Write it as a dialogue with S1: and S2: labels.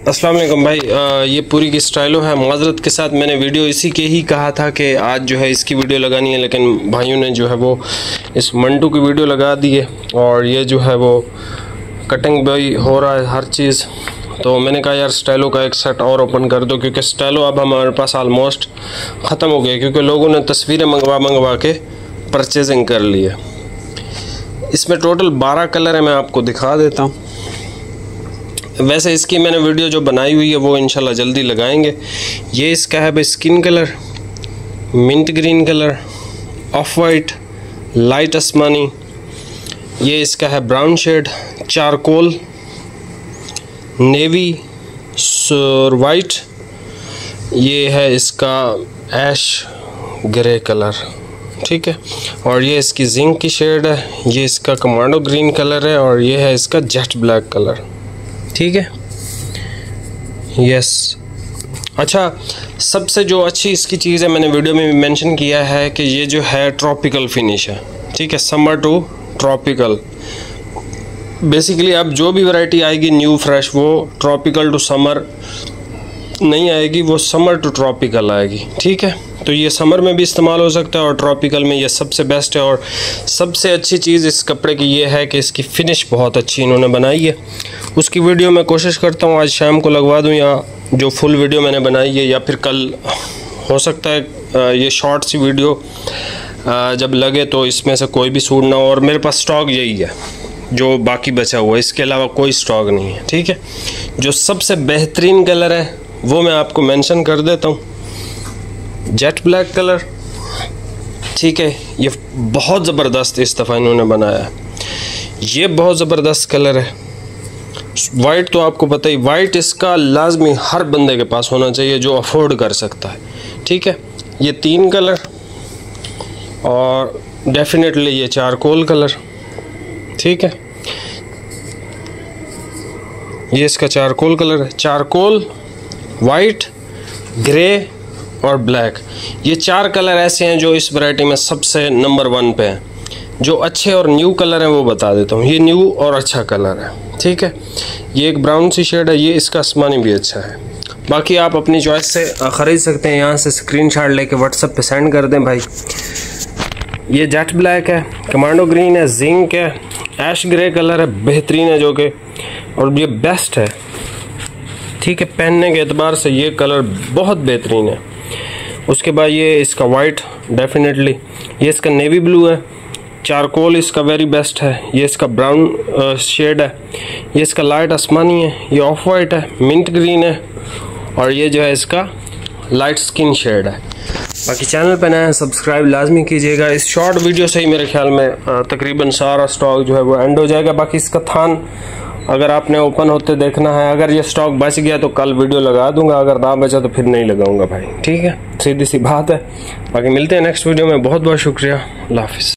S1: अस्सलाम वालेकुम भाई। ये पूरी की स्टाइलो है। माजरत के साथ मैंने वीडियो इसी के ही कहा था कि आज जो है इसकी वीडियो लगानी है, लेकिन भाइयों ने जो है वो इस मंटू की वीडियो लगा दी है और ये जो है वो कटिंग भी हो रहा है हर चीज़। तो मैंने कहा यार स्टाइलो का एक सेट और ओपन कर दो, क्योंकि स्टाइलो अब हमारे पास आलमोस्ट ख़त्म हो गया, क्योंकि लोगों ने तस्वीरें मंगवा के परचेजिंग कर ली है। इसमें टोटल 12 कलर है, मैं आपको दिखा देता हूँ। वैसे इसकी मैंने वीडियो जो बनाई हुई है वो इंशाल्लाह जल्दी लगाएंगे। ये इसका है भाई skin colour, mint green colour, off white, light आसमानी, ये इसका है brown shade, charcoal, navy, white, ये है इसका ऐश ग्रे कलर, ठीक है। और ये इसकी जिंक की शेड है, ये इसका कमांडो ग्रीन कलर है और ये है इसका जेट ब्लैक कलर, ठीक है। यस, अच्छा, सबसे जो अच्छी इसकी चीज़ है, मैंने वीडियो में भी मेंशन किया है कि ये जो है ट्रॉपिकल फिनिश है, ठीक है। समर टू ट्रॉपिकल, बेसिकली अब जो भी वैरायटी आएगी न्यू फ्रेश, वो ट्रॉपिकल टू समर नहीं आएगी, वो समर टू ट्रॉपिकल आएगी, ठीक है। तो ये समर में भी इस्तेमाल हो सकता है और ट्रॉपिकल में ये सबसे बेस्ट है। और सबसे अच्छी चीज़ इस कपड़े की ये है कि इसकी फ़िनिश बहुत अच्छी इन्होंने बनाई है। उसकी वीडियो मैं कोशिश करता हूँ आज शाम को लगवा दूँ, या जो फुल वीडियो मैंने बनाई है, या फिर कल हो सकता है ये शॉर्ट सी वीडियो जब लगे तो इसमें से कोई भी सूट ना हो। और मेरे पास स्टॉक यही है जो बाकी बचा हुआ है, इसके अलावा कोई स्टॉक नहीं है, ठीक है। जो सबसे बेहतरीन कलर है वो मैं आपको मेंशन कर देता हूँ, जेट ब्लैक कलर, ठीक है। ये बहुत ज़बरदस्त इस दफ़ा इन्होंने बनाया है, ये बहुत ज़बरदस्त कलर है। वाइट तो आपको पता ही, वाइट इसका लाजमी हर बंदे के पास होना चाहिए जो अफोर्ड कर सकता है, ठीक है। ये 3 कलर और डेफिनेटली ये चारकोल कलर, ठीक है। ये इसका चारकोल कलर है, चारकोल, वाइट, ग्रे और ब्लैक। ये 4 कलर ऐसे हैं जो इस वैरायटी में सबसे नंबर 1 पे हैं। जो अच्छे और न्यू कलर हैं वो बता देता हूँ। ये न्यू और अच्छा कलर है, ठीक है। ये एक ब्राउन सी शेड है, ये इसका आसमानी भी अच्छा है। बाकी आप अपनी चॉइस से ख़रीद सकते हैं, यहाँ से स्क्रीनशॉट लेके व्हाट्सएप पे सेंड कर दें भाई। ये जेट ब्लैक है, कमांडो ग्रीन है, जिंक है, ऐश ग्रे कलर है, बेहतरीन है जो कि, और ये बेस्ट है, ठीक है। पहनने के एतबार से ये कलर बहुत बेहतरीन है। उसके बाद ये इसका वाइट, डेफिनेटली ये इसका नेवी ब्लू है, चारकोल इसका वेरी बेस्ट है, ये इसका ब्राउन शेड है, ये इसका लाइट आसमानी है, ये ऑफ वाइट है, मिंट ग्रीन है और ये जो है इसका लाइट स्किन शेड है। बाकी चैनल पे नया है, सब्सक्राइब लाजमी कीजिएगा। इस शॉर्ट वीडियो से ही मेरे ख्याल में तकरीबन सारा स्टॉक जो है वो एंड हो जाएगा। बाकी इसका थान अगर आपने ओपन होते देखना है, अगर ये स्टॉक बच गया तो कल वीडियो लगा दूंगा, अगर ना बचा तो फिर नहीं लगाऊंगा भाई, ठीक है। सीधी सी बात है। बाकी मिलते हैं नेक्स्ट वीडियो में। बहुत बहुत शुक्रिया, अल्लाह हाफिज़।